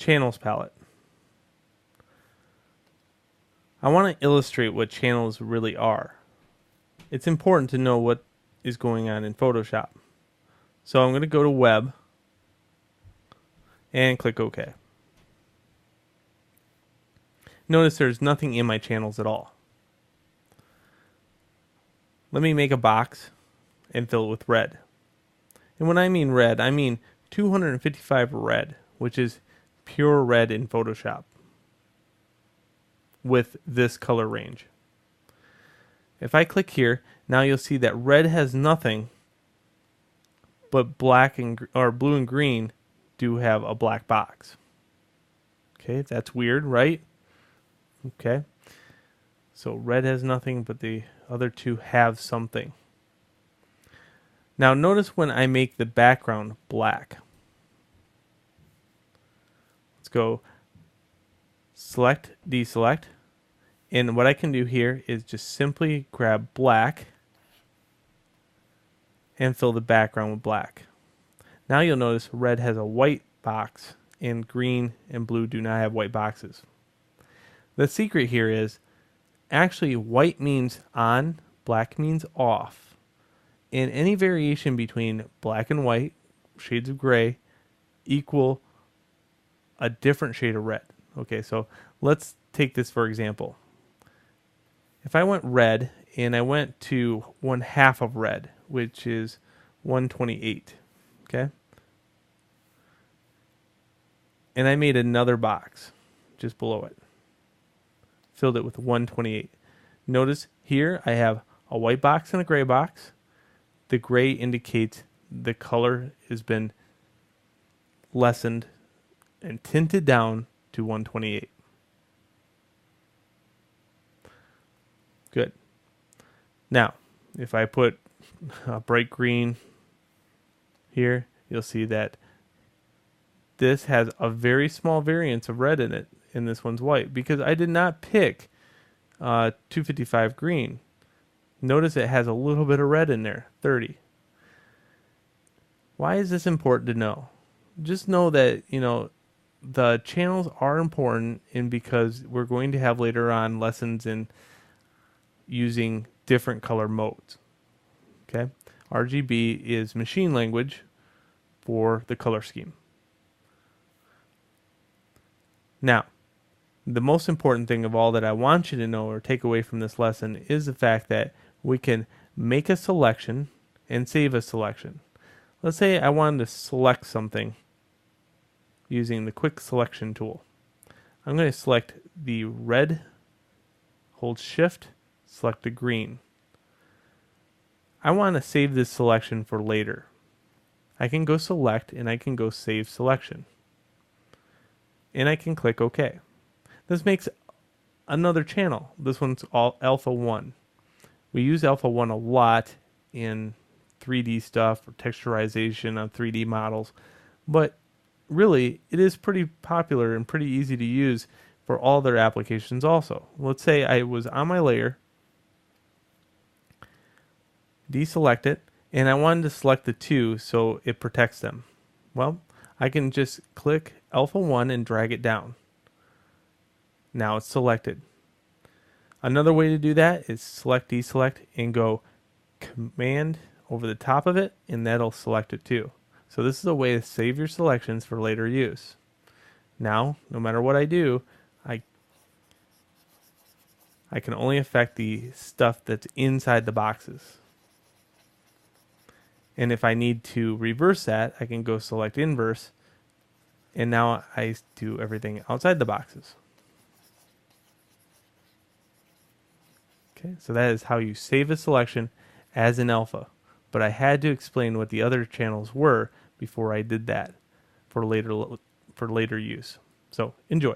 Channels Palette. I want to illustrate what channels really are. It's important to know what is going on in Photoshop. So I'm going to go to Web and click OK. Notice there's nothing in my channels at all. Let me make a box and fill it with red. And when I mean red, I mean 255 red, which is pure red in Photoshop with this color range. If I click here, now you'll see that red has nothing, but black and or blue and green do have a black box. Okay, that's weird, right? Okay. So red has nothing, but the other two have something. Now notice when I make the background black. Let's go select, deselect. And what I can do here is just simply grab black and fill the background with black. Now you'll notice red has a white box and green and blue do not have white boxes. The secret here is actually white means on, black means off. And any variation between black and white, shades of gray, equal a different shade of red. Okay, so let's take this for example. If I went red and I went to 1/2 of red, which is 128, okay? And I made another box just below it. Filled it with 128. Notice here I have a white box and a gray box. The gray indicates the color has been lessened and tinted down to 128. Good. Now, if I put a bright green here, you'll see that this has a very small variance of red in it, and this one's white, because I did not pick 255 green. Notice it has a little bit of red in there, 30. Why is this important to know? Just know that, the channels are important, and because we're going to have later on lessons in using different color modes. Okay? RGB is machine language for the color scheme. Now, the most important thing of all that I want you to know or take away from this lesson is the fact that we can make a selection and save a selection. Let's say I wanted to select something using the quick selection tool. I'm going to select the red, hold shift, select the green. I want to save this selection for later. I can go select and I can go save selection. And I can click OK. This makes another channel. This one's all Alpha 1. We use Alpha 1 a lot in 3D stuff or texturization on 3D models, but really it is pretty popular and pretty easy to use for all their applications also. Let's say I was on my layer, deselect it, and I wanted to select the two so it protects them. Well, I can just click Alpha 1 and drag it down. Now it's selected. Another way to do that is select, deselect, and go Command over the top of it, and that'll select it too. So this is a way to save your selections for later use. Now, no matter what I do, I can only affect the stuff that's inside the boxes. And if I need to reverse that, I can go select inverse, and now I do everything outside the boxes. Okay, so that is how you save a selection as an alpha. But I had to explain what the other channels were before I did that for later use. So enjoy.